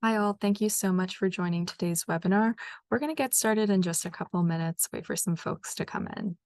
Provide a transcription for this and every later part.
Hi all, thank you so much for joining today's webinar. We're going to get started in just a couple minutes, wait for some folks to come in.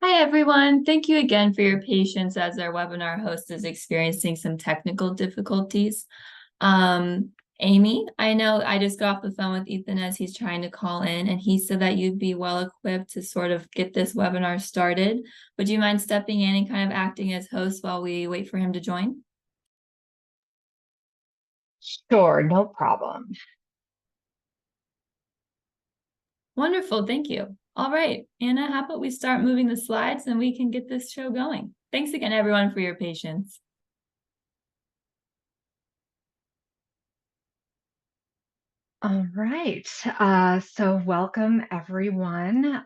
Hi, everyone. Thank you again for your patience as our webinar host is experiencing some technical difficulties. Um, Amy, I know I just got off the phone with Ethan as he's trying to call in, and he said that you'd be well equipped to sort of get this webinar started. Would you mind stepping in and kind of acting as host while we wait for him to join? Sure, no problem. Wonderful. Thank you. All right, Anna, how about we start moving the slides and we can get this show going? Thanks again, everyone, for your patience. All right. So welcome everyone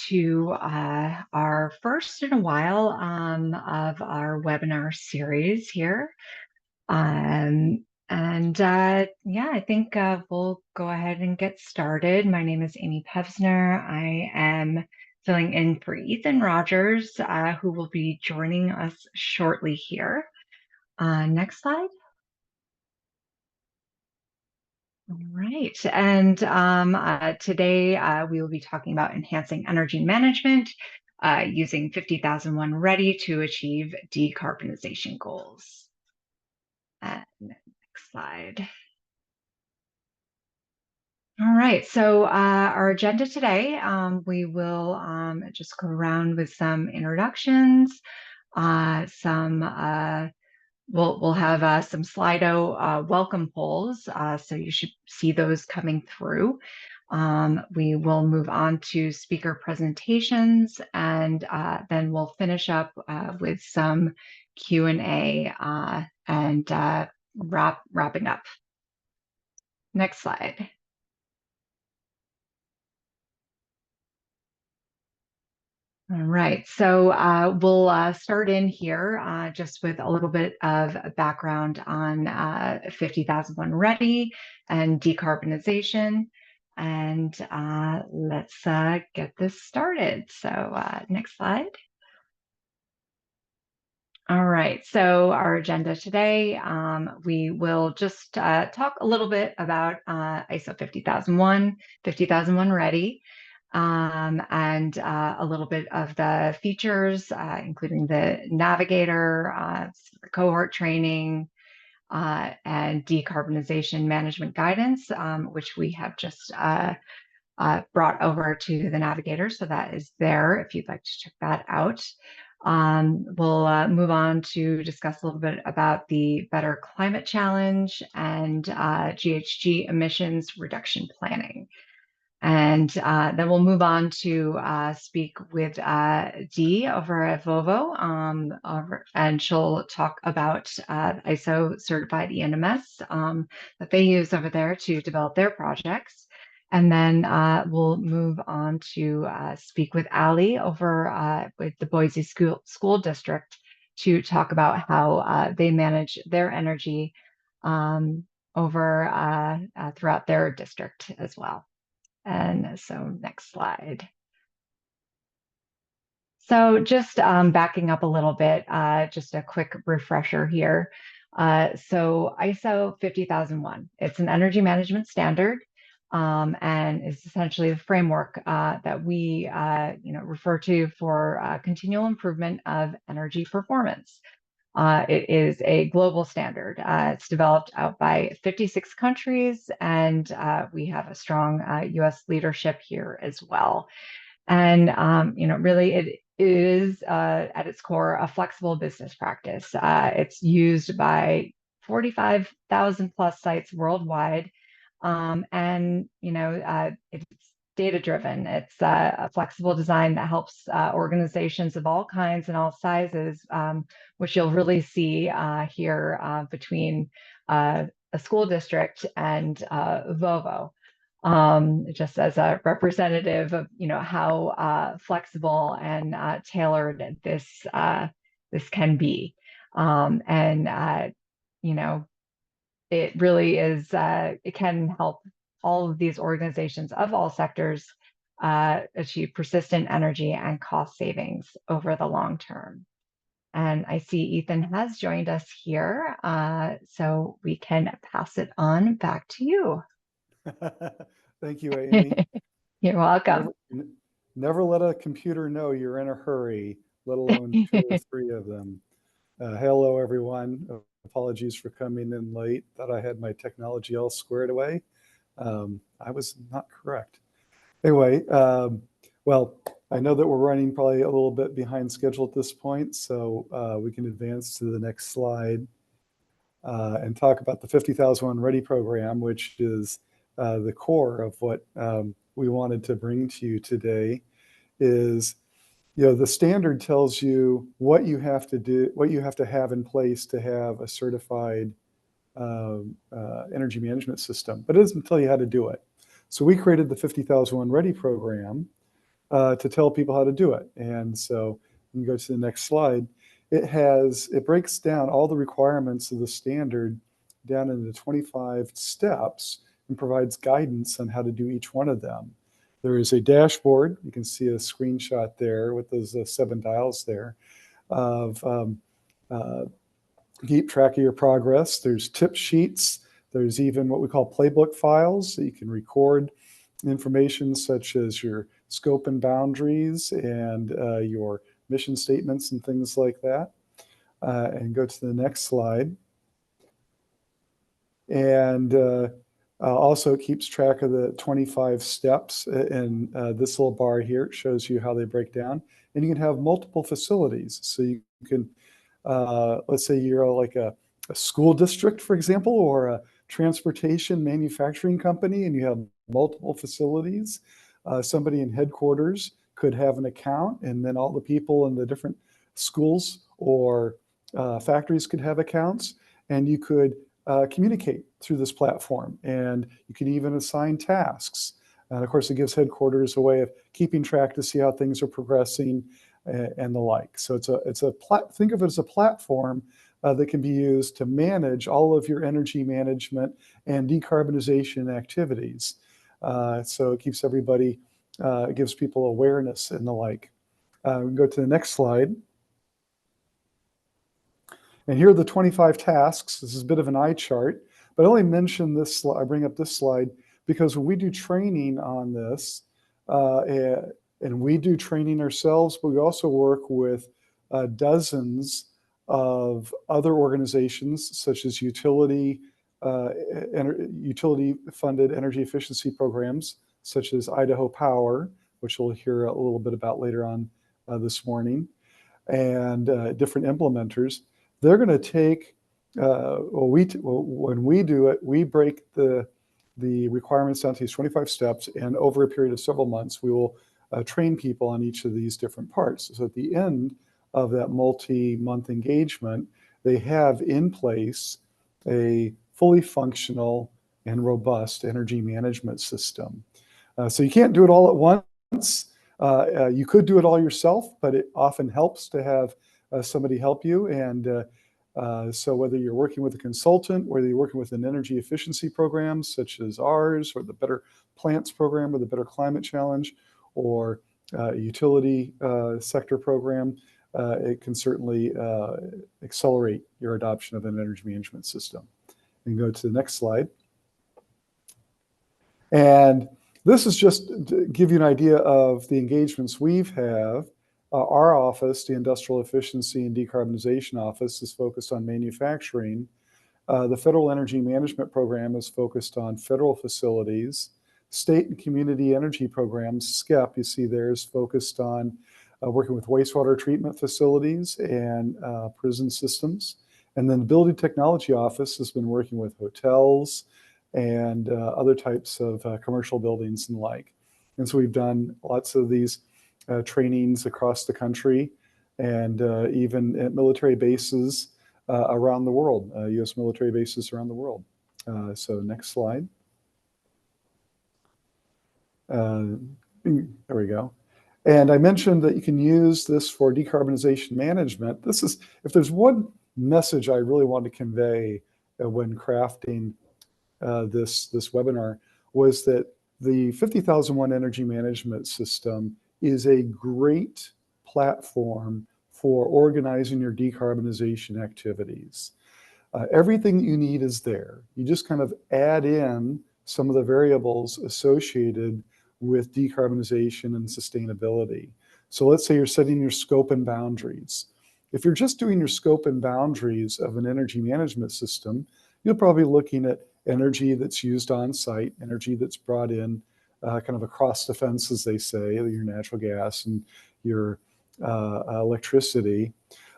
to our first in a while of our webinar series here. Yeah, I think we'll go ahead and get started. My name is Amy Pevsner. I am filling in for Ethan Rogers, who will be joining us shortly here. Next slide. All right. And today we will be talking about enhancing energy management using 50,001 Ready to achieve decarbonization goals. Next slide. All right. So our agenda today, we will just go around with some introductions, some we'll have some Slido welcome polls, so you should see those coming through. We will move on to speaker presentations, and then we'll finish up with some Q&A and wrapping up. Next slide. All right, so we'll start in here just with a little bit of background on 50,001 Ready and decarbonization. And let's get this started. So next slide. All right, so our agenda today, we will just talk a little bit about ISO 50001, 50001 Ready, and a little bit of the features, including the navigator, cohort training, and decarbonization management guidance, which we have just brought over to the navigator. So that is there if you'd like to check that out. We'll move on to discuss a little bit about the Better Climate Challenge and GHG emissions reduction planning. And then we'll move on to speak with Dee over at Volvo, and she'll talk about ISO certified ENMS that they use over there to develop their projects. And then we'll move on to speak with Ali over with the Boise School District to talk about how they manage their energy over throughout their district as well. And so next slide. So just backing up a little bit, just a quick refresher here. So ISO 50001, it's an energy management standard, and is essentially the framework that we refer to for continual improvement of energy performance. It is a global standard. It's developed out by 56 countries, and we have a strong US leadership here as well. And really, it is at its core a flexible business practice. It's used by 45,000 plus sites worldwide, and it's data driven. It's a flexible design that helps organizations of all kinds and all sizes, which you'll really see here between a school district and Volvo, just as a representative of how flexible and tailored this can be. And it really is, it can help all of these organizations of all sectors achieve persistent energy and cost savings over the long term. And I see Ethan has joined us here, so we can pass it on back to you. Thank you, Amy. You're welcome. never let a computer know you're in a hurry, let alone two or three of them. Hello, everyone. Apologies for coming in late. Thought I had my technology all squared away. I was not correct. Anyway, well, I know that we're running probably a little bit behind schedule at this point, so we can advance to the next slide and talk about the 50,001 Ready program, which is the core of what we wanted to bring to you today. Is the standard tells you what you have to do, what you have to have in place to have a certified energy management system, but it doesn't tell you how to do it. So we created the 50,001 Ready program to tell people how to do it. And so you can go to the next slide. It breaks down all the requirements of the standard down into 25 steps and provides guidance on how to do each one of them. There is a dashboard. You can see a screenshot there with those 7 dials there of keep track of your progress. There's tip sheets. There's even what we call playbook files that you can record information such as your scope and boundaries and your mission statements and things like that. And go to the next slide. And also it keeps track of the 25 steps. And this little bar here shows you how they break down. And you can have multiple facilities. So you can, let's say you're like a school district, for example, or a transportation manufacturing company, and you have multiple facilities. Somebody in headquarters could have an account, and then all the people in the different schools or factories could have accounts, and you could communicate through this platform, and you can even assign tasks. And of course, it gives headquarters a way of keeping track to see how things are progressing and the like. So think of it as a platform that can be used to manage all of your energy management and decarbonization activities. So it keeps everybody, it gives people awareness and the like. We can go to the next slide. And here are the 25 tasks. This is a bit of an eye chart, but I only mention this, I bring up this slide because when we do training on this, and we do training ourselves, but we also work with dozens of other organizations such as utility-funded energy efficiency programs, such as Idaho Power, which we'll hear a little bit about later on this morning, and different implementers. They're going to take, when we do it, we break the requirements down to these 25 steps, and over a period of several months, we will train people on each of these different parts. So at the end of that multi-month engagement, they have in place a fully functional and robust energy management system. So you can't do it all at once. You could do it all yourself, but it often helps to have somebody help you. And so whether you're working with a consultant, whether you're working with an energy efficiency program such as ours, or the Better Plants program, or the Better Climate Challenge, or a utility sector program, it can certainly accelerate your adoption of an energy management system. And go to the next slide. And this is just to give you an idea of the engagements we've have. Our office, the Industrial Efficiency and Decarbonization Office, is focused on manufacturing. The Federal Energy Management Program is focused on federal facilities. State and community energy programs, SCEP, you see there, is focused on working with wastewater treatment facilities and prison systems. And then the Building Technology Office has been working with hotels and other types of commercial buildings and the like. And so we've done lots of these trainings across the country, and even at military bases around the world, U.S. military bases around the world. So next slide. There we go. And I mentioned that you can use this for decarbonization management. This is, if there's one message I really want to convey when crafting this webinar, was that the 50,001 Energy Management System is a great platform for organizing your decarbonization activities. Everything you need is there. You just kind of add in some of the variables associated with decarbonization and sustainability. So let's say you're setting your scope and boundaries. If you're just doing your scope and boundaries of an energy management system, you're probably looking at energy that's used on site, energy that's brought in kind of across the fence, as they say, your natural gas and your electricity.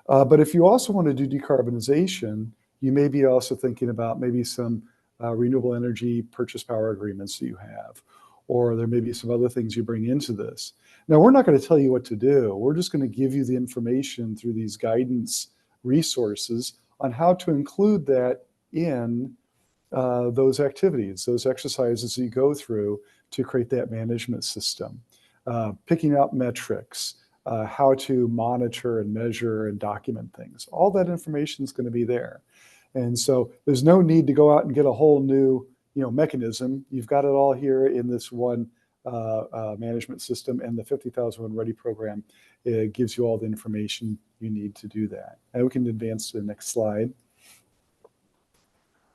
But if you also want to do decarbonization, you may be also thinking about maybe some renewable energy purchase power agreements that you have, or there may be some other things you bring into this. Now, we're not going to tell you what to do. We're just going to give you the information through these guidance resources on how to include that in those activities, those exercises that you go through to create that management system. Picking out metrics, how to monitor and measure and document things. All that information is going to be there. And so there's no need to go out and get a whole new mechanism. You've got it all here in this one management system, and the 50,001 Ready program gives you all the information you need to do that. And we can advance to the next slide.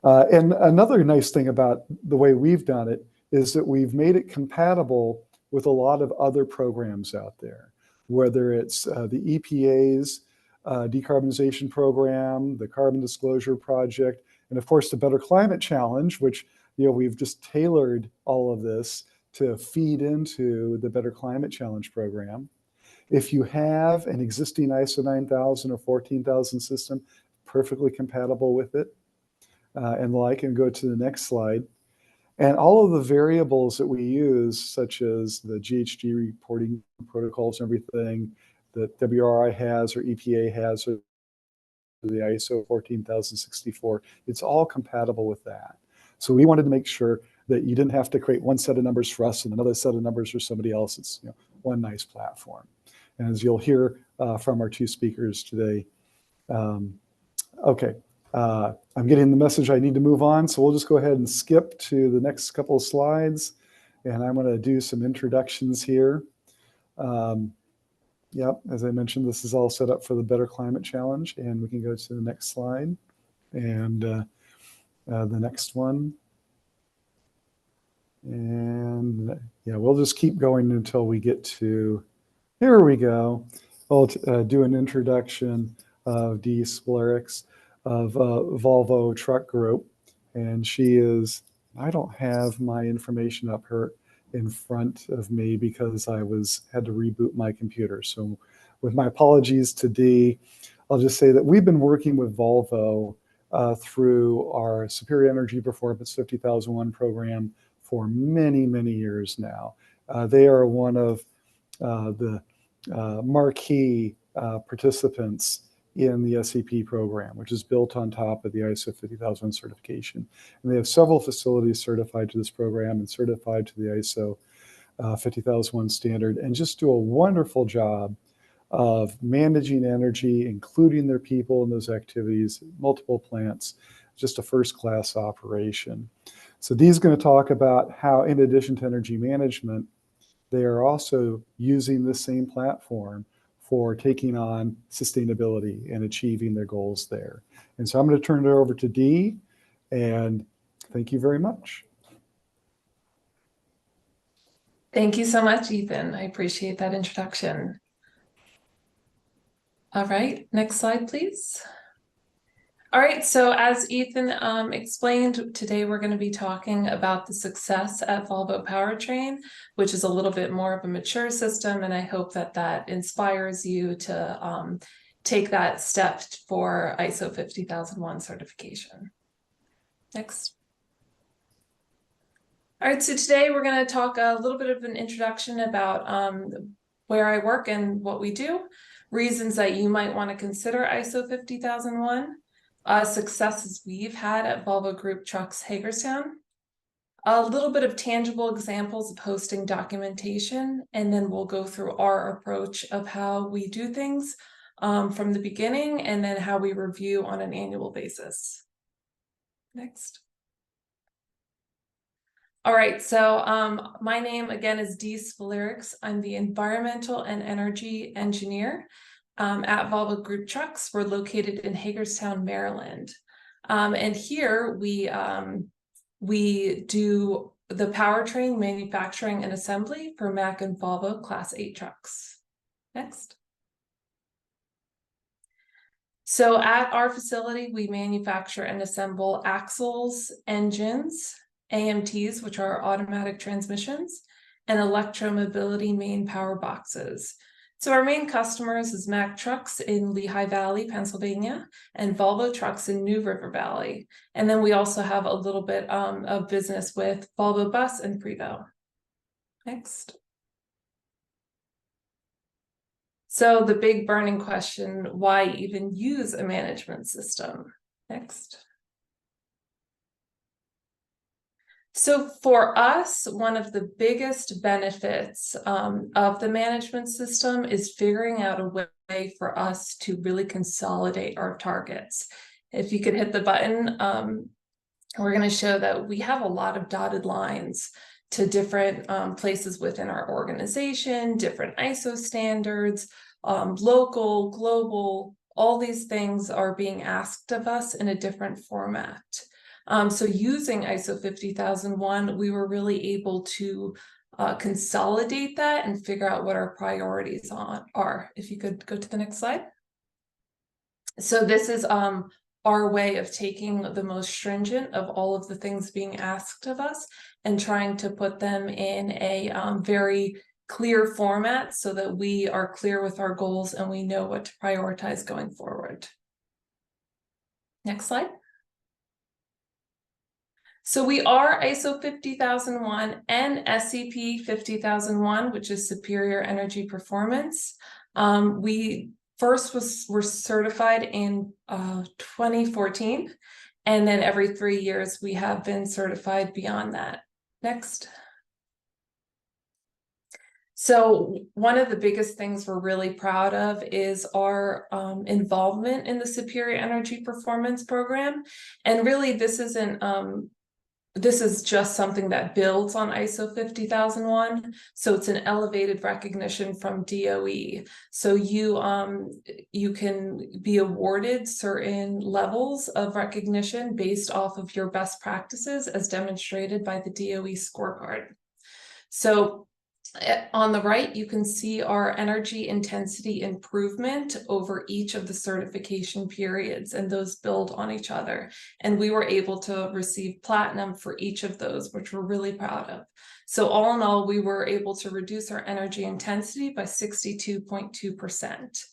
And another nice thing about the way we've done it is that we've made it compatible with a lot of other programs out there, whether it's the EPA's decarbonization program, the Carbon Disclosure Project, and of course the Better Climate Challenge, which we've just tailored all of this to feed into the Better Climate Challenge program. If you have an existing ISO 9000 or 14000 system, perfectly compatible with it. And I can go to the next slide. And all of the variables that we use, such as the GHG reporting protocols and everything that WRI has or EPA has, or the ISO 14064, it's all compatible with that. So we wanted to make sure that you didn't have to create one set of numbers for us and another set of numbers for somebody else. It's one nice platform. And as you'll hear from our two speakers today, okay. I'm getting the message I need to move on, so we'll just go ahead and skip to the next couple of slides, and I'm going to do some introductions here. Yep, as I mentioned, this is all set up for the Better Climate Challenge, and we can go to the next slide, and the next one. And yeah, we'll just keep going until we get to, here we go. I'll do an introduction of Dee Spleriks of Volvo Truck Group, and she is, I don't have my information up here in front of me because I had to reboot my computer. So with my apologies to Dee, I'll just say that we've been working with Volvo through our Superior Energy Performance 50,001 program for many, many years now. They are one of the marquee participants in the SEP program, which is built on top of the ISO 50,001 certification. And they have several facilities certified to this program and certified to the ISO 50,001 standard, and just do a wonderful job of managing energy, including their people in those activities, multiple plants, just a first-class operation. So Dee's going to talk about how, in addition to energy management, they are also using the same platform for taking on sustainability and achieving their goals there. And so I'm going to turn it over to Dee, and thank you very much. Thank you so much, Ethan. I appreciate that introduction. All right, next slide, please. All right, so as Ethan explained, today we're going to be talking about the success at Volvo Powertrain, which is a little bit more of a mature system, and I hope that that inspires you to take that step for ISO 50001 certification. Next. All right, so today we're going to talk a little bit of an introduction about where I work and what we do, reasons that you might want to consider ISO 50001, successes we've had at Volvo Group Trucks Hagerstown, a little bit of tangible examples of hosting documentation, and then we'll go through our approach of how we do things from the beginning, and then how we review on an annual basis. Next. All right, so my name again is Dee Spleriks. I'm the environmental and energy engineer at Volvo Group Trucks. We're located in Hagerstown, Maryland. And here we do the powertrain manufacturing and assembly for Mack and Volvo Class 8 trucks. Next. So at our facility, we manufacture and assemble axles, engines, AMTs, which are automatic transmissions, and electromobility main power boxes. So our main customers is Mack Trucks in Lehigh Valley, Pennsylvania, and Volvo Trucks in New River Valley. And then we also have a little bit of business with Volvo Bus and Prevo. Next. So the big burning question, why even use a management system? Next. So for us, one of the biggest benefits of the management system is figuring out a way for us to really consolidate our targets. If you could hit the button, we're going to show that we have a lot of dotted lines to different places within our organization, different ISO standards, local, global, all these things are being asked of us in a different format. So using ISO 50001, we were really able to consolidate that and figure out what our priorities are. If you could go to the next slide. So this is our way of taking the most stringent of all of the things being asked of us and trying to put them in a very clear format so that we are clear with our goals and we know what to prioritize going forward. Next slide. So we are ISO 50001 and SCP 50001, which is Superior Energy Performance. We first were certified in 2014, and then every 3 years we have been certified beyond that. Next. So one of the biggest things we're really proud of is our involvement in the Superior Energy Performance Program. And really, this isn't this is just something that builds on ISO 50001. So it's an elevated recognition from DOE. So you can be awarded certain levels of recognition based off of your best practices as demonstrated by the DOE scorecard. So on the right, you can see our energy intensity improvement over each of the certification periods, and those build on each other. And we were able to receive platinum for each of those, which we're really proud of. So all in all, we were able to reduce our energy intensity by 62.2%.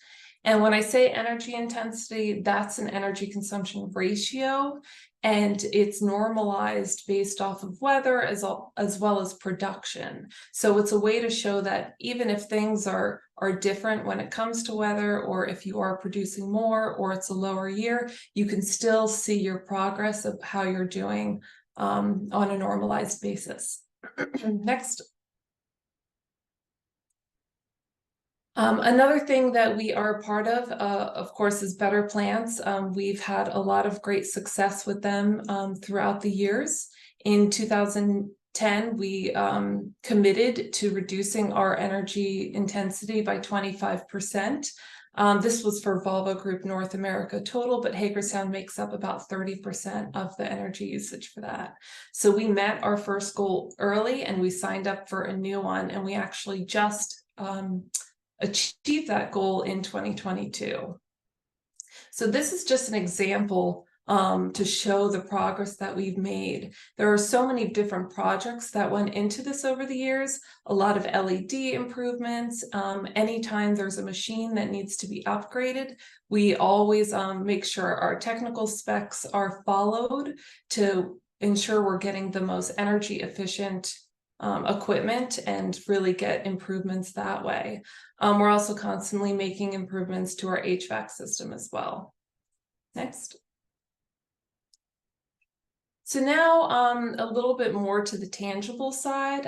And when I say energy intensity, that's an energy consumption ratio, and it's normalized based off of weather as well as production. So it's a way to show that even if things are different when it comes to weather, or if you are producing more or it's a lower year, you can still see your progress of how you're doing on a normalized basis. Next. Another thing that we are a part of course, is Better Plants. We've had a lot of great success with them throughout the years. In 2010, we committed to reducing our energy intensity by 25%. This was for Volvo Group North America total, but Hagerstown makes up about 30% of the energy usage for that. So we met our first goal early and we signed up for a new one, and we actually just achieve that goal in 2022. So this is just an example to show the progress that we've made. There are so many different projects that went into this over the years, a lot of LED improvements. Anytime there's a machine that needs to be upgraded, we always make sure our technical specs are followed to ensure we're getting the most energy efficient equipment and really get improvements that way. We're also constantly making improvements to our HVAC system as well. Next. So now a little bit more to the tangible side,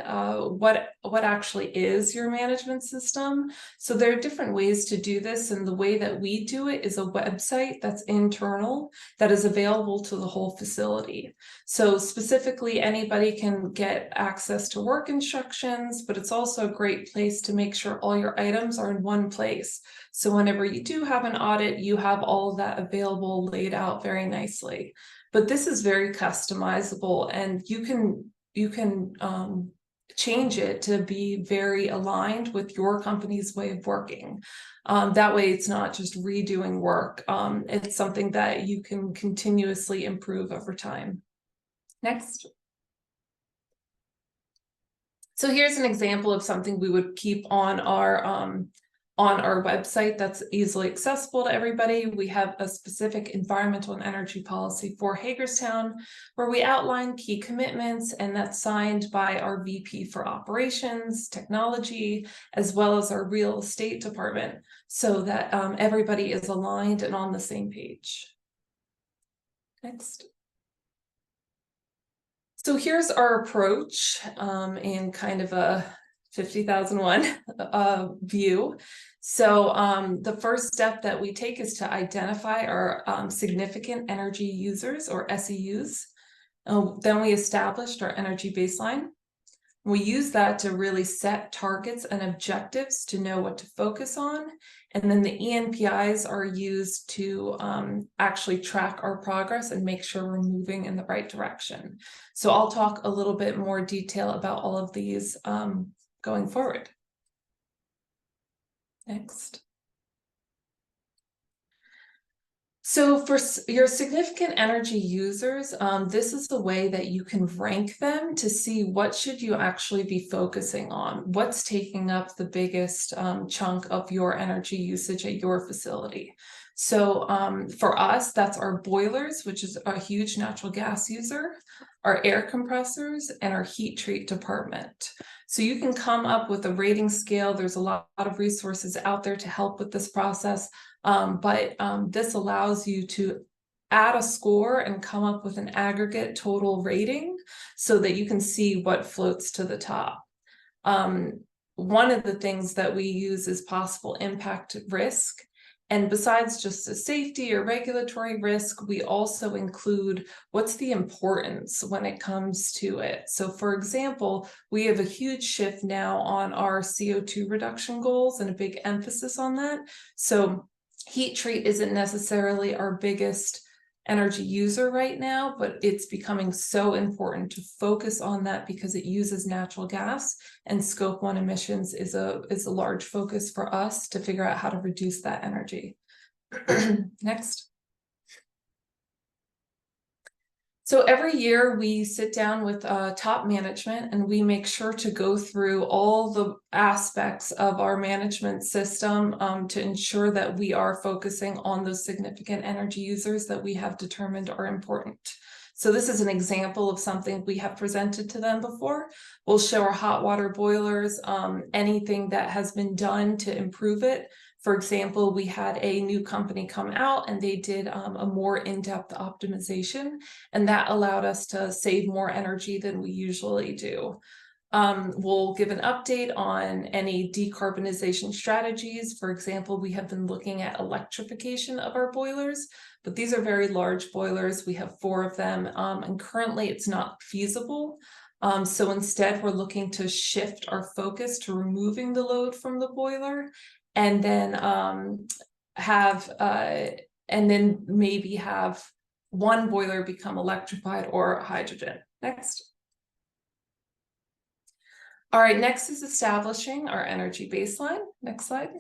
what actually is your management system? So there are different ways to do this, and the way that we do it is a website that's internal that is available to the whole facility. So specifically, anybody can get access to work instructions, but it's also a great place to make sure all your items are in one place. So whenever you do have an audit, you have all of that available, laid out very nicely. But this is very customizable, and you can change it to be very aligned with your company's way of working. That way it's not just redoing work. It's something that you can continuously improve over time. Next. So here's an example of something we would keep on our website that's easily accessible to everybody. We have a specific environmental and energy policy for Hagerstown where we outline key commitments, and that's signed by our VP for operations, technology, as well as our real estate department, so that everybody is aligned and on the same page. Next. So here's our approach in kind of a 50,001 view. So the first step that we take is to identify our significant energy users, or SEUs. Then we established our energy baseline. We use that to really set targets and objectives to know what to focus on. And then the ENPIs are used to actually track our progress and make sure we're moving in the right direction. So I'll talk a little bit more detail about all of these going forward. Next. So for your significant energy users, this is the way that you can rank them to see what should you actually be focusing on, what's taking up the biggest chunk of your energy usage at your facility. So for us, that's our boilers, which is a huge natural gas user, our air compressors, and our heat treat department. So you can come up with a rating scale. There's a lot of resources out there to help with this process. But this allows you to add a score and come up with an aggregate total rating so that you can see what floats to the top. One of the things that we use is possible impact risk. And besides just a safety or regulatory risk, we also include what's the importance when it comes to it. So for example, we have a huge shift now on our CO2 reduction goals and a big emphasis on that. So heat treat isn't necessarily our biggest energy user right now, but it's becoming so important to focus on that because it uses natural gas, and scope 1 emissions is a large focus for us to figure out how to reduce that energy. Next. So every year we sit down with top management and we make sure to go through all the aspects of our management system to ensure that we are focusing on those significant energy users that we have determined are important. So this is an example of something we have presented to them before. We'll show our hot water boilers, anything that has been done to improve it. For example, we had a new company come out and they did a more in-depth optimization, and that allowed us to save more energy than we usually do. We'll give an update on any decarbonization strategies. For example, we have been looking at electrification of our boilers, but these are very large boilers. We have 4 of them, and currently it's not feasible. So instead, we're looking to shift our focus to removing the load from the boiler, and then maybe have one boiler become electrified or hydrogen. Next. All right, next is establishing our energy baseline. Next slide.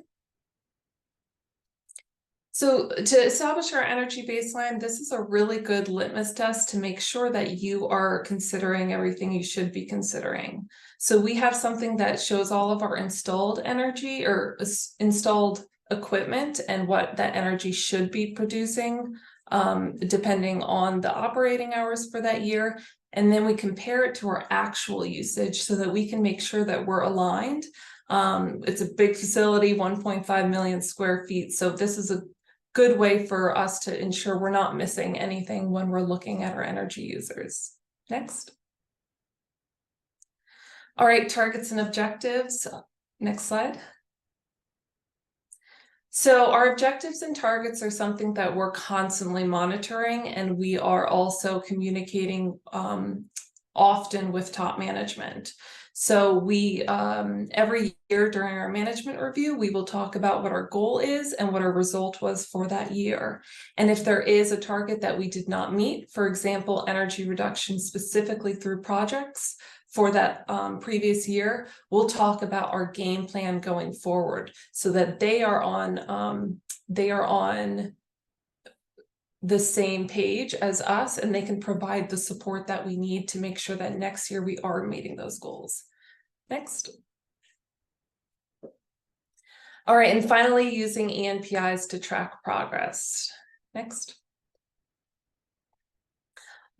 So to establish our energy baseline, this is a really good litmus test to make sure that you are considering everything you should be considering. So we have something that shows all of our installed energy or installed equipment and what that energy should be producing, depending on the operating hours for that year. And then we compare it to our actual usage so that we can make sure that we're aligned. It's a big facility, 1.5 million square feet. So this is a good way for us to ensure we're not missing anything when we're looking at our energy users. Next. All right, targets and objectives. Next slide. So our objectives and targets are something that we're constantly monitoring, and we are also communicating often with top management. So we, every year during our management review, we will talk about what our goal is and what our result was for that year. And if there is a target that we did not meet, for example, energy reduction specifically through projects for that previous year, we'll talk about our game plan going forward so that they are on the same page as us, and they can provide the support that we need to make sure that next year we are meeting those goals. Next. All right, and finally, using ENPIs to track progress. Next.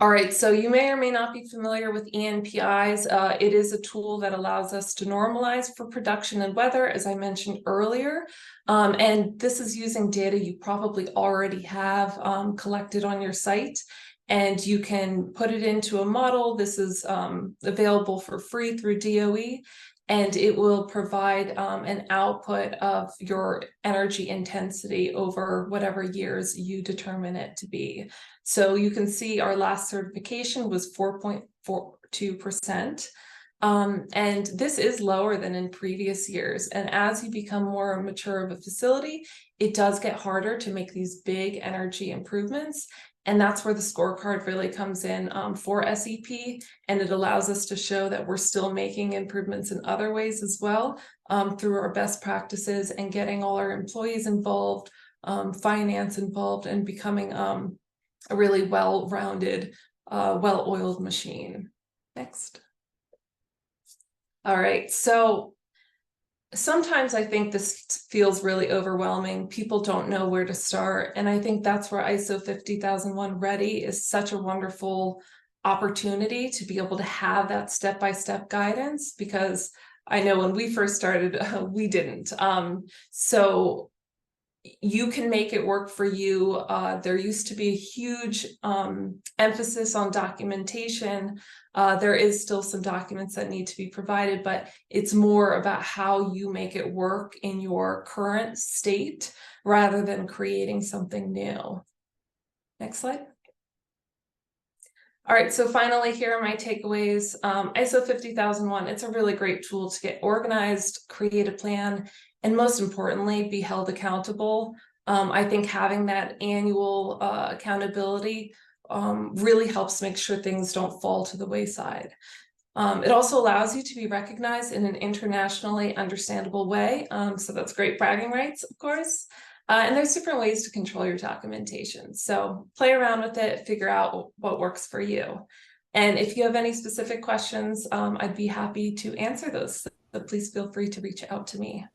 All right, so you may or may not be familiar with ENPIs. It is a tool that allows us to normalize for production and weather, as I mentioned earlier. And this is using data you probably already have collected on your site. And you can put it into a model. This is available for free through DOE. And it will provide an output of your energy intensity over whatever years you determine it to be. So you can see our last certification was 4.42%. And this is lower than in previous years. And as you become more mature of a facility, it does get harder to make these big energy improvements. And that's where the scorecard really comes in for SEP. And it allows us to show that we're still making improvements in other ways as well through our best practices and getting all our employees involved, finance involved, and becoming a really well-rounded, well-oiled machine. Next. All right, so sometimes I think this feels really overwhelming. People don't know where to start. And I think that's where ISO 50001 Ready is such a wonderful opportunity to be able to have that step-by-step guidance, because I know when we first started, we didn't. So you can make it work for you. There used to be a huge emphasis on documentation. There is still some documents that need to be provided, but it's more about how you make it work in your current state rather than creating something new. Next slide. All right, so finally, here are my takeaways. ISO 50001, it's a really great tool to get organized, create a plan, and most importantly, be held accountable. I think having that annual accountability really helps make sure things don't fall to the wayside. It also allows you to be recognized in an internationally understandable way. So that's great bragging rights, of course. And there's different ways to control your documentation. So play around with it, figure out what works for you. And if you have any specific questions, I'd be happy to answer those. So please feel free to reach out to me.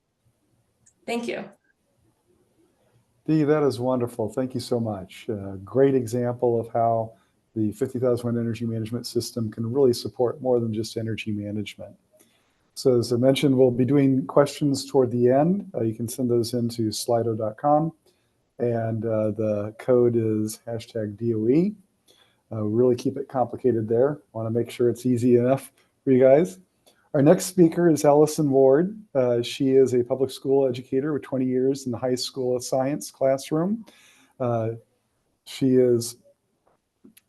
Thank you. Dee, that is wonderful. Thank you so much. Great example of how the 50,000 watt energy management system can really support more than just energy management. So as I mentioned, we'll be doing questions toward the end. You can send those into slido.com, and the code is #DOE. Really keep it complicated there. Want to make sure it's easy enough for you guys. Our next speaker is Allison Ward. She is a public school educator with 20 years in the high school of science classroom. She is,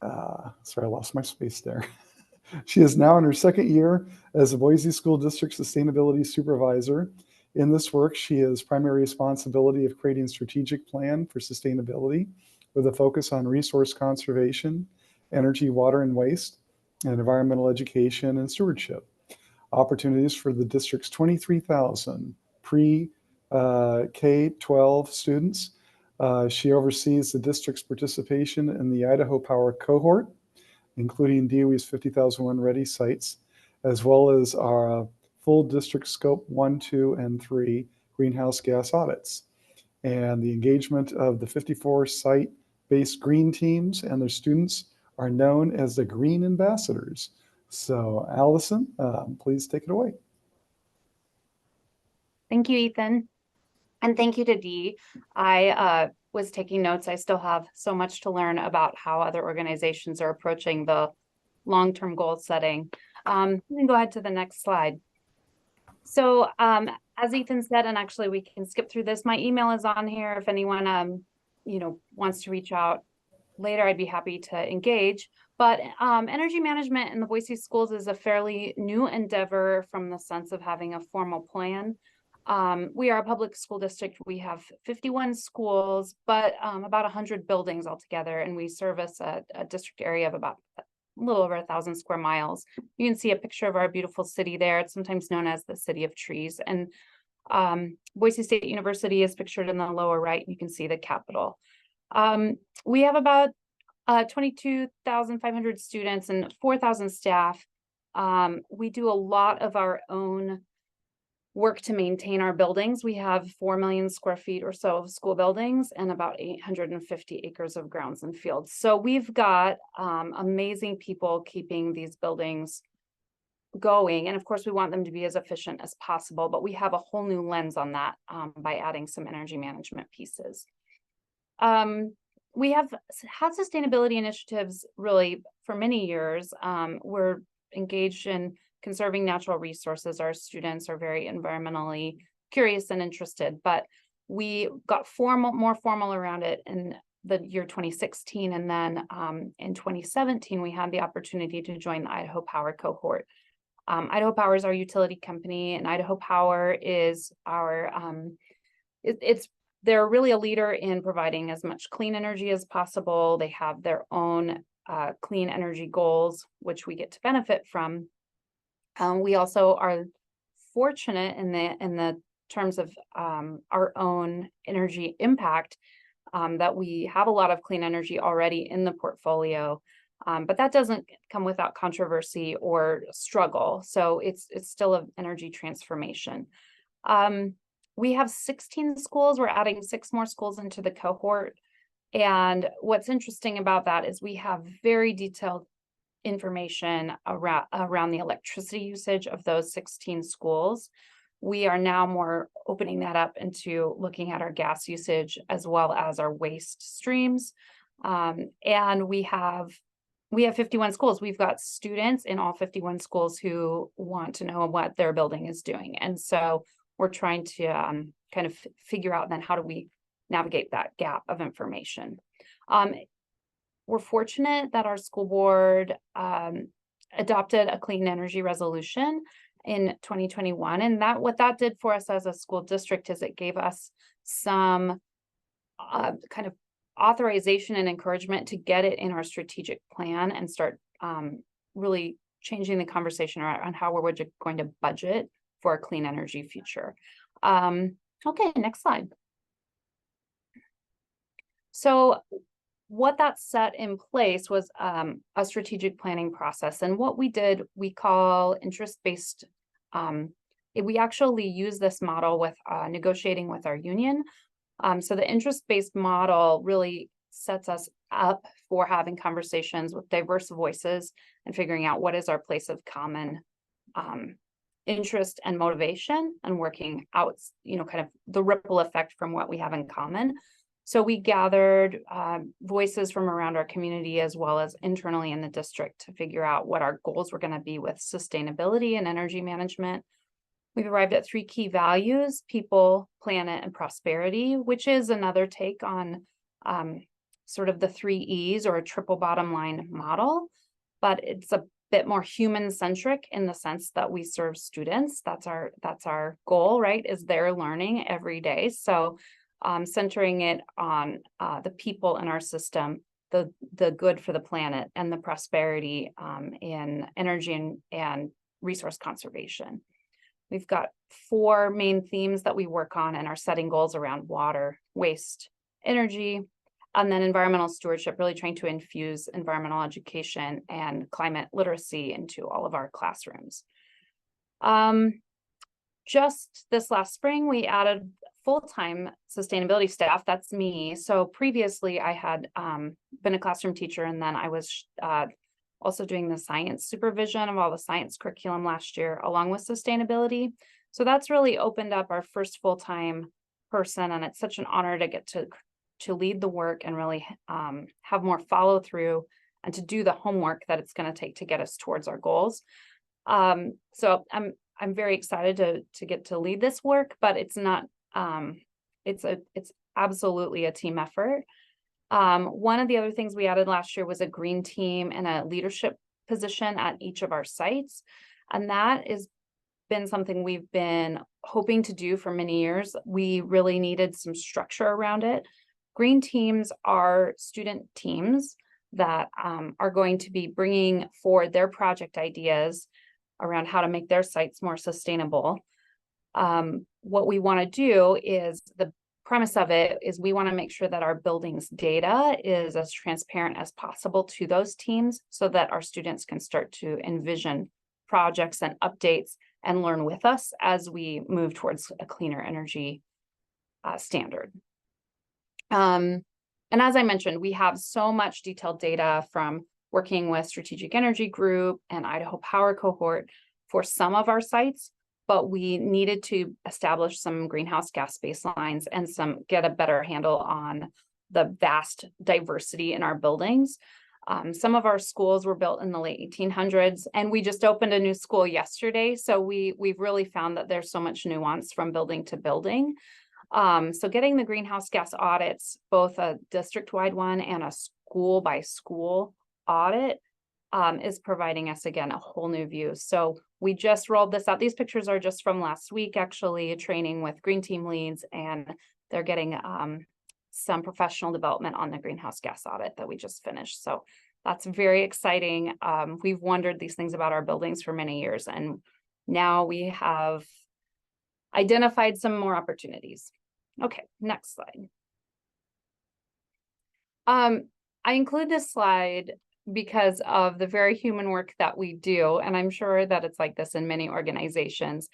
sorry, I lost my space there. She is now in her second year as a Boise School District Sustainability Supervisor. In this work, she has primary responsibility of creating a strategic plan for sustainability with a focus on resource conservation, energy, water, and waste, and environmental education and stewardship. Opportunities for the district's 23,000 pre-K-12 students. She oversees the district's participation in the Idaho Power cohort, including DOE's 50,001 Ready sites, as well as our full district scope 1, 2, and 3 greenhouse gas audits. And the engagement of the 54 site-based green teams and their students are known as the Green Ambassadors. So Allison, please take it away. Thank you, Ethan. And thank you to Dee. I was taking notes. I still have so much to learn about how other organizations are approaching the long-term goal setting. Let me go ahead to the next slide. So as Ethan said, and actually we can skip through this, my email is on here. If anyone wants to reach out later, I'd be happy to engage. But energy management in the Boise schools is a fairly new endeavor from the sense of having a formal plan. We are a public school district. We have 51 schools, but about 100 buildings altogether, and we service a district area of about a little over 1,000 square miles. You can see a picture of our beautiful city there. It's sometimes known as the City of Trees. And Boise State University is pictured in the lower right. You can see the Capitol. We have about 22,500 students and 4,000 staff. We do a lot of our own work to maintain our buildings. We have 4 million square feet or so of school buildings and about 850 acres of grounds and fields. So we've got amazing people keeping these buildings going. And of course, we want them to be as efficient as possible, but we have a whole new lens on that by adding some energy management pieces. We have had sustainability initiatives really for many years. We're engaged in conserving natural resources. Our students are very environmentally curious and interested, but we got more formal around it in the year 2016. And then in 2017, we had the opportunity to join the Idaho Power cohort. Idaho Power is our utility company, and Idaho Power is our, they're really a leader in providing as much clean energy as possible. They have their own clean energy goals, which we get to benefit from. We also are fortunate in the terms of our own energy impact that we have a lot of clean energy already in the portfolio, but that doesn't come without controversy or struggle. So it's still an energy transformation. We have 16 schools. We're adding 6 more schools into the cohort. And what's interesting about that is we have very detailed information around the electricity usage of those 16 schools. We are now more opening that up into looking at our gas usage as well as our waste streams. And we have 51 schools. We've got students in all 51 schools who want to know what their building is doing. And so we're trying to kind of figure out then how do we navigate that gap of information. We're fortunate that our school board adopted a clean energy resolution in 2021. And what that did for us as a school district is it gave us some kind of authorization and encouragement to get it in our strategic plan and start really changing the conversation around how we're going to budget for a clean energy future. Okay, next slide. So what that set in place was a strategic planning process. And what we did, we call interest-based. We actually use this model with negotiating with our union. So the interest-based model really sets us up for having conversations with diverse voices and figuring out what is our place of common interest and motivation, and working out, kind of the ripple effect from what we have in common. So we gathered voices from around our community as well as internally in the district to figure out what our goals were going to be with sustainability and energy management. We've arrived at 3 key values: people, planet, and prosperity, which is another take on sort of the 3 E's, or a triple bottom line model, but it's a bit more human centric in the sense that we serve students. That's our goal, right? Is they're learning every day. So centering it on the people in our system, the good for the planet, and the prosperity in energy and resource conservation. We've got 4 main themes that we work on and are setting goals around: water, waste, energy, and then environmental stewardship, really trying to infuse environmental education and climate literacy into all of our classrooms. Just this last spring, we added full-time sustainability staff. That's me. So previously I had been a classroom teacher, and then I was also doing the science supervision of all the science curriculum last year, along with sustainability. So that's really opened up our first full-time person, and it's such an honor to get to lead the work and really have more follow through and to do the homework that it's going to take to get us towards our goals. So I'm very excited to get to lead this work, but it's not, it's absolutely a team effort. One of the other things we added last year was a green team and a leadership position at each of our sites. And that has been something we've been hoping to do for many years. We really needed some structure around it. Green teams are student teams that are going to be bringing forward their project ideas around how to make their sites more sustainable. What we want to do is, the premise of it is, we want to make sure that our building's data is as transparent as possible to those teams so that our students can start to envision projects and updates and learn with us as we move towards a cleaner energy standard. And as I mentioned, we have so much detailed data from working with Strategic Energy Group and Idaho Power Cohort for some of our sites, but we needed to establish some greenhouse gas baselines and get a better handle on the vast diversity in our buildings. Some of our schools were built in the late 1800s, and we just opened a new school yesterday. So we've really found that there's so much nuance from building to building. So getting the greenhouse gas audits, both a district-wide one and a school by school audit, is providing us, again, a whole new view. So we just rolled this out. These pictures are just from last week, actually, training with green team leads, and they're getting some professional development on the greenhouse gas audit that we just finished. So that's very exciting. We've wondered these things about our buildings for many years, and now we have identified some more opportunities. Okay, next slide. I include this slide because of the very human work that we do, and I'm sure that it's like this in many organizations.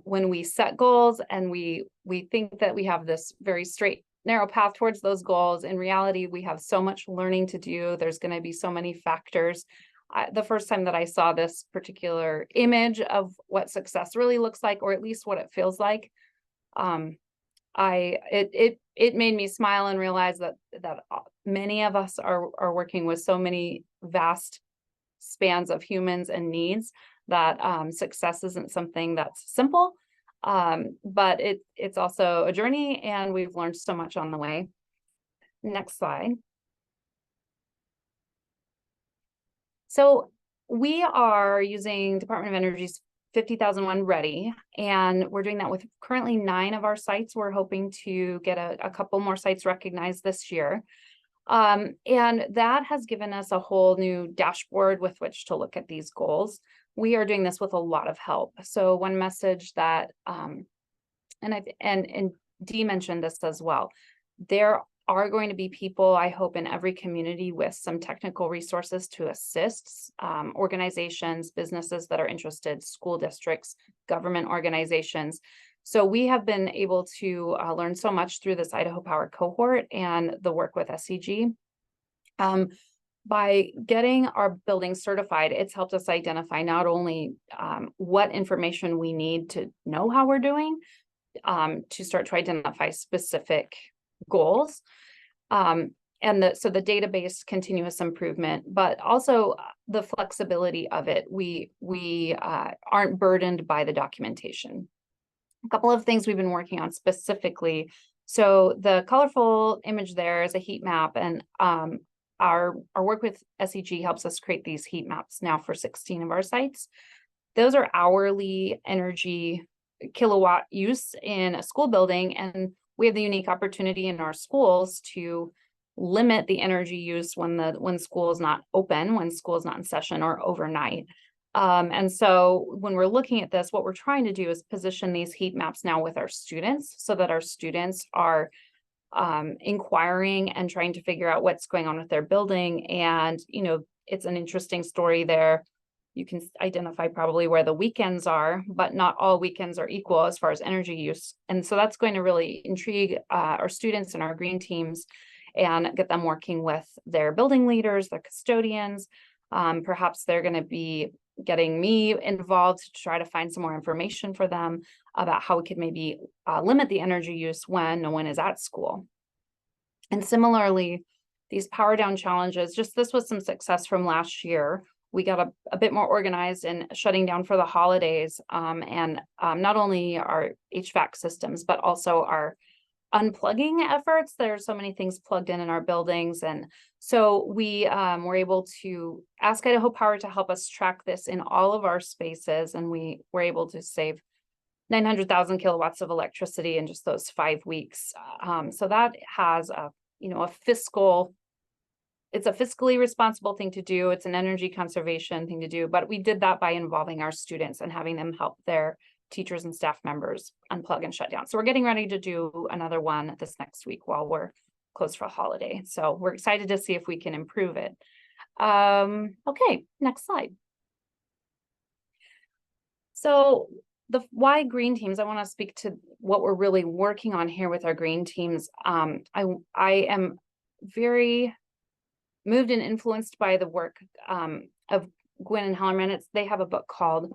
When we set goals and we think that we have this very straight, narrow path towards those goals, in reality, we have so much learning to do. There's going to be so many factors. The first time that I saw this particular image of what success really looks like, or at least what it feels like, it made me smile and realize that many of us are working with so many vast spans of humans and needs, that success isn't something that's simple, but it's also a journey, and we've learned so much on the way. Next slide. So we are using Department of Energy's 50,001 Ready, and we're doing that with currently 9 of our sites. We're hoping to get a couple more sites recognized this year. And that has given us a whole new dashboard with which to look at these goals. We are doing this with a lot of help. So one message that, and Dee mentioned this as well, there are going to be people, I hope, in every community with some technical resources to assist organizations, businesses that are interested, school districts, government organizations. So we have been able to learn so much through this Idaho Power cohort and the work with SEG. By getting our buildings certified, it's helped us identify not only what information we need to know how we're doing, to start to identify specific goals, so the database continuous improvement, but also the flexibility of it. We aren't burdened by the documentation. A couple of things we've been working on specifically. So the colorful image there is a heat map, and our work with SEG helps us create these heat maps now for 16 of our sites. Those are hourly energy kilowatt use in a school building, and we have the unique opportunity in our schools to limit the energy use when school is not open, when school is not in session, or overnight. And so when we're looking at this, what we're trying to do is position these heat maps now with our students, so that our students are inquiring and trying to figure out what's going on with their building. And, it's an interesting story there. You can identify probably where the weekends are, but not all weekends are equal as far as energy use. And so that's going to really intrigue our students and our green teams, and get them working with their building leaders, their custodians. Perhaps they're going to be getting me involved to try to find some more information for them about how we could maybe limit the energy use when no one is at school. And similarly, these power down challenges, this was some success from last year. We got a bit more organized in shutting down for the holidays, and not only our HVAC systems, but also our unplugging efforts. There are so many things plugged in our buildings. And so we were able to ask Idaho Power to help us track this in all of our spaces. And we were able to save 900,000 kilowatts of electricity in just those 5 weeks. So that has it's a fiscally responsible thing to do. It's an energy conservation thing to do, but we did that by involving our students and having them help their teachers and staff members unplug and shut down. So we're getting ready to do another one this next week while we're closed for a holiday. So we're excited to see if we can improve it. Okay, next slide. So the why green teams, I want to speak to what we're really working on here with our green teams. I am very moved and influenced by the work of Gwynn and Hallerman. They have a book called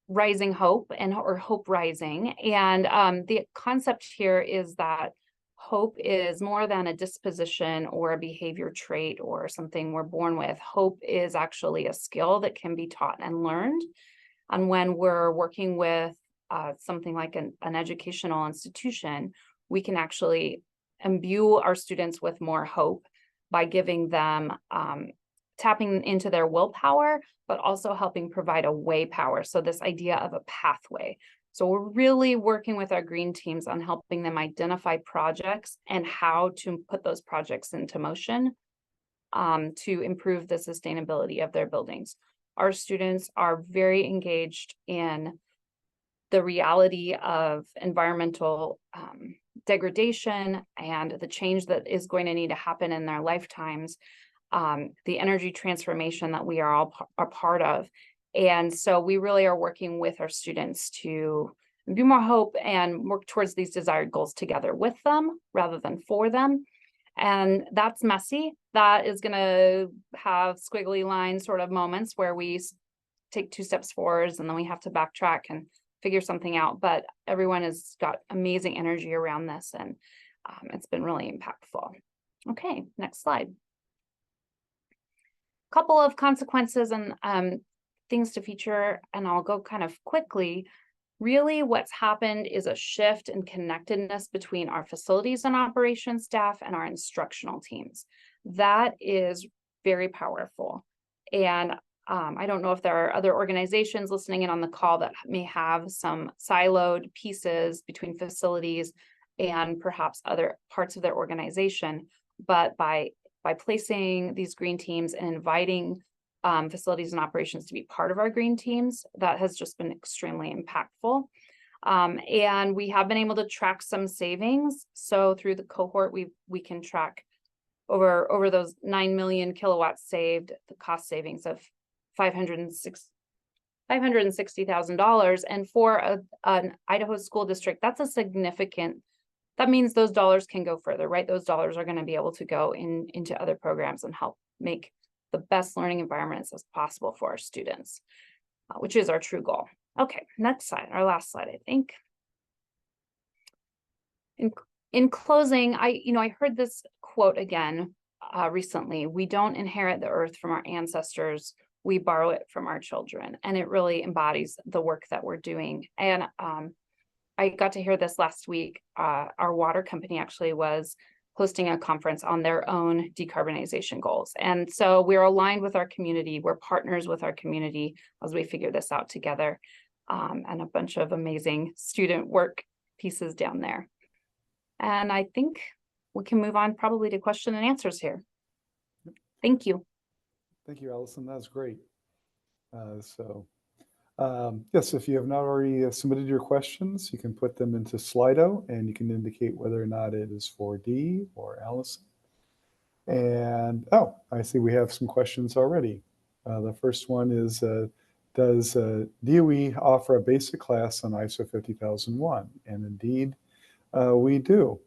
Rising Hope or Hope Rising. And the concept here is that hope is more than a disposition or a behavior trait or something we're born with. Hope is actually a skill that can be taught and learned. And when we're working with something like an educational institution, we can actually imbue our students with more hope by giving them tapping into their willpower, but also helping provide a way power. So this idea of a pathway. So we're really working with our green teams on helping them identify projects and how to put those projects into motion to improve the sustainability of their buildings. Our students are very engaged in the reality of environmental degradation and the change that is going to need to happen in their lifetimes, the energy transformation that we are all a part of. And so we really are working with our students to be more hope and work towards these desired goals together with them rather than for them. And that's messy. That is going to have squiggly line sort of moments where we take 2 steps forwards and then we have to backtrack and figure something out. But everyone has got amazing energy around this, and it's been really impactful. Okay, next slide. Couple of consequences and things to feature, and I'll go kind of quickly. Really, what's happened is a shift in connectedness between our facilities and operations staff and our instructional teams. That is very powerful. And I don't know if there are other organizations listening in on the call that may have some siloed pieces between facilities and perhaps other parts of their organization, but by placing these green teams and inviting facilities and operations to be part of our green teams, that has just been extremely impactful. And we have been able to track some savings. So through the cohort, we can track over those 9 million kilowatts saved, the cost savings of $560,000. And for an Idaho school district, that's a significant, that means those dollars can go further, right? Those dollars are going to be able to go into other programs and help make the best learning environments as possible for our students, which is our true goal. Okay, next slide, our last slide, I think. In closing, I heard this quote again recently: "We don't inherit the earth from our ancestors, we borrow it from our children." And it really embodies the work that we're doing. And I got to hear this last week. Our water company actually was hosting a conference on their own decarbonization goals. And so we're aligned with our community. We're partners with our community as we figure this out together, and a bunch of amazing student work pieces down there. And I think we can move on probably to question and answers here. Thank you. Thank you, Allison. That was great. Yes, if you have not already submitted your questions, you can put them into Slido and you can indicate whether or not it is for Dee or Allison. And, oh, I see we have some questions already. The first one is, does DOE offer a basic class on ISO 50001? And indeed, we do.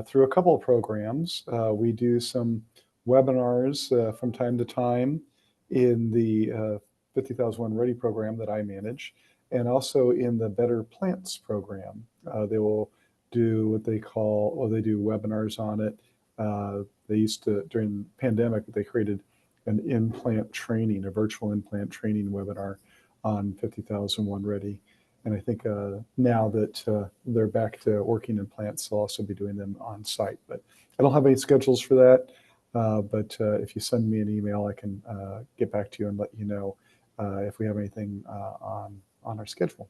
Through a couple of programs, we do some webinars from time to time in the 50001 Ready program that I manage, and also in the Better Plants program. They will do what they call, well, they do webinars on it. They used to, during the pandemic, they created an in-plant training, a virtual in-plant training webinar on 50001 Ready. And I think now that they're back to working in plants, they'll also be doing them on site. But I don't have any schedules for that. But if you send me an email, I can get back to you and let you know if we have anything on our schedule.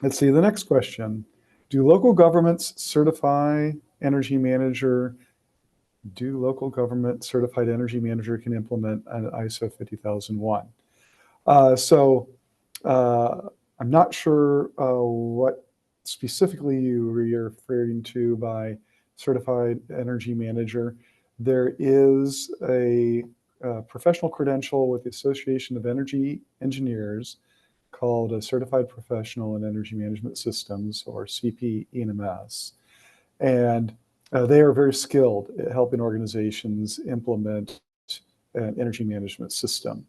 Let's see, the next question. Do local governments certify energy manager? Do local government certified energy manager can implement an ISO 50001? I'm not sure what specifically you were referring to by certified energy manager. There is a professional credential with the Association of Energy Engineers called a Certified Professional in Energy Management Systems, or CP-ENMS. And they are very skilled at helping organizations implement an energy management system.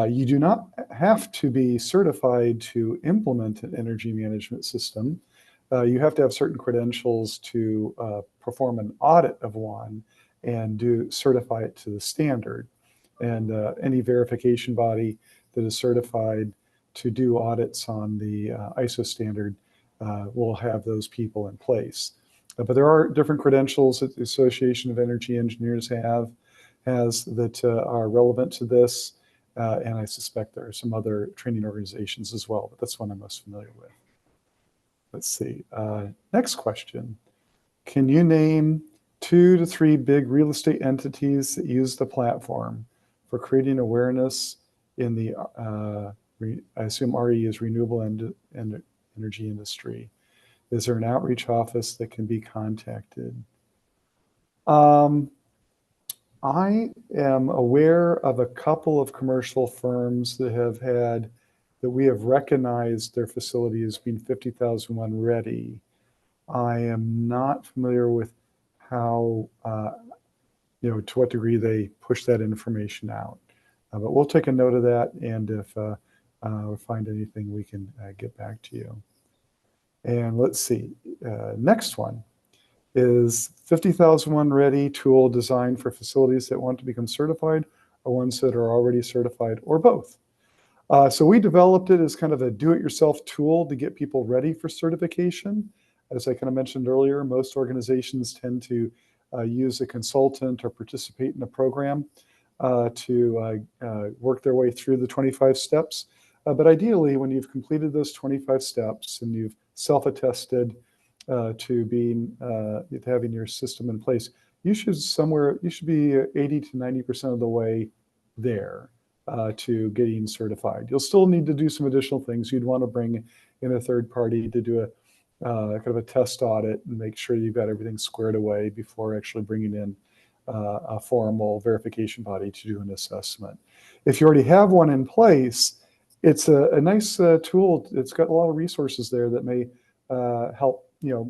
You do not have to be certified to implement an energy management system. You have to have certain credentials to perform an audit of one and certify it to the standard. And any verification body that is certified to do audits on the ISO standard will have those people in place. But there are different credentials that the Association of Energy Engineers has that are relevant to this. And I suspect there are some other training organizations as well, but that's one I'm most familiar with. Let's see. Next question. Can you name 2 to 3 big real estate entities that use the platform for creating awareness in the, I assume RE is renewable energy industry? Is there an outreach office that can be contacted? I am aware of a couple of commercial firms that we have recognized their facility as being 50001 ready. I am not familiar with how, to what degree they push that information out. But we'll take a note of that, and if we find anything, we can get back to you. And let's see, next one. Is 50001 ready tool designed for facilities that want to become certified, or ones that are already certified, or both? So we developed it as kind of a do-it-yourself tool to get people ready for certification. As I kind of mentioned earlier, most organizations tend to use a consultant or participate in a program to work their way through the 25 steps. But ideally, when you've completed those 25 steps and you've self-attested to having your system in place, you should be 80 to 90% of the way there to getting certified. You'll still need to do some additional things. You'd want to bring in a third party to do a kind of a test audit and make sure you've got everything squared away before actually bringing in a formal verification body to do an assessment. If you already have one in place, it's a nice tool. It's got a lot of resources there that may help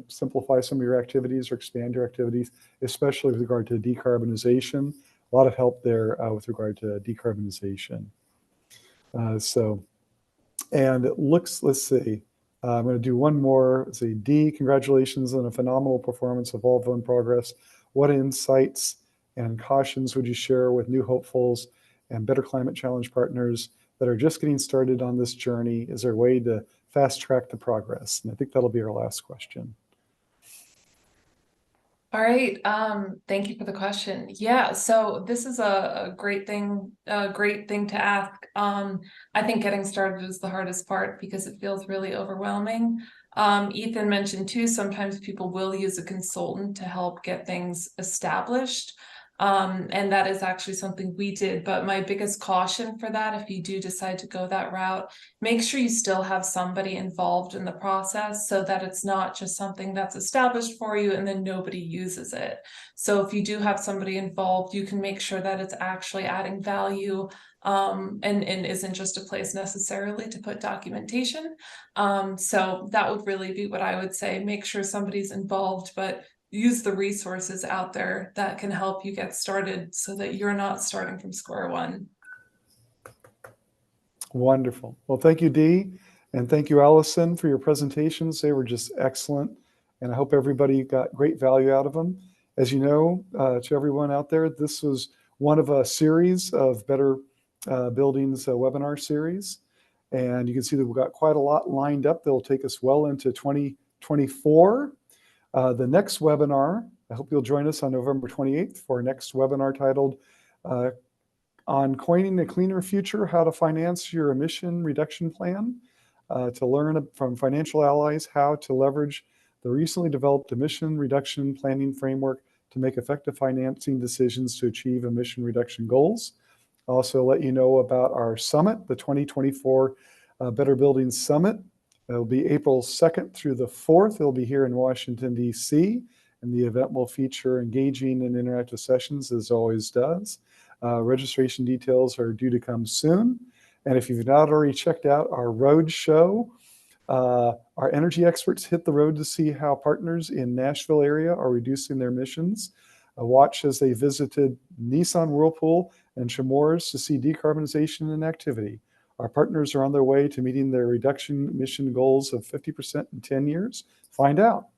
simplify some of your activities or expand your activities, especially with regard to decarbonization. A lot of help there with regard to decarbonization. And it looks, let's see, I'm going to do one more. Let's see, D, congratulations on a phenomenal performance of Volvo in progress. What insights and cautions would you share with new hopefuls and Better Climate Challenge partners that are just getting started on this journey? Is there a way to fast track the progress? And I think that'll be our last question. All right. Thank you for the question. Yeah, so this is a great thing to ask. I think getting started is the hardest part because it feels really overwhelming. Ethan mentioned too, sometimes people will use a consultant to help get things established. And that is actually something we did. But my biggest caution for that, if you do decide to go that route, make sure you still have somebody involved in the process so that it's not just something that's established for you and then nobody uses it. So if you do have somebody involved, you can make sure that it's actually adding value and isn't just a place necessarily to put documentation. So that would really be what I would say. Make sure somebody's involved, but use the resources out there that can help you get started so that you're not starting from square one. Wonderful. Well, thank you, Dee, and thank you, Allison, for your presentations. They were just excellent, and I hope everybody got great value out of them. As you know, to everyone out there, this was one of a series of Better Buildings webinar series, And you can see that we've got quite a lot lined up that will take us well into 2024. The next webinar, I hope you'll join us on November 28th for our next webinar titled on Coining a Cleaner Future, How to Finance Your Emission Reduction Plan, to learn from financial allies how to leverage the recently developed emission reduction planning framework to make effective financing decisions to achieve emission reduction goals. I'll also let you know about our summit, the 2024 Better Buildings Summit. It'll be April 2nd through the 4th. It'll be here in Washington, D.C., and the event will feature engaging and interactive sessions, as always does. Registration details are due to come soon. And if you've not already checked out our road show, our energy experts hit the road to see how partners in Nashville area are reducing their emissions. Watch as they visited Nissan, Whirlpool, and Chemours to see decarbonization in activity. Our partners are on their way to meeting their reduction emission goals of 50% in 10 years. Find out.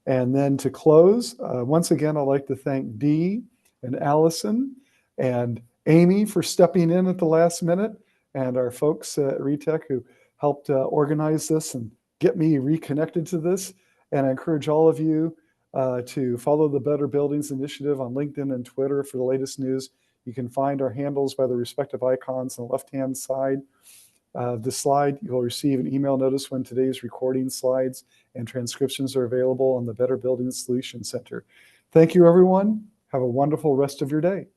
And then to close, once again, I'd like to thank Dee and Allison and Amy for stepping in at the last minute, and our folks at Retech who helped organize this and get me reconnected to this. And I encourage all of you to follow the Better Buildings Initiative on LinkedIn and Twitter for the latest news. You can find our handles by the respective icons on the left-hand side of the slide. You'll receive an email notice when today's recording slides and transcriptions are available on the Better Buildings Solutions Center. Thank you, everyone. Have a wonderful rest of your day.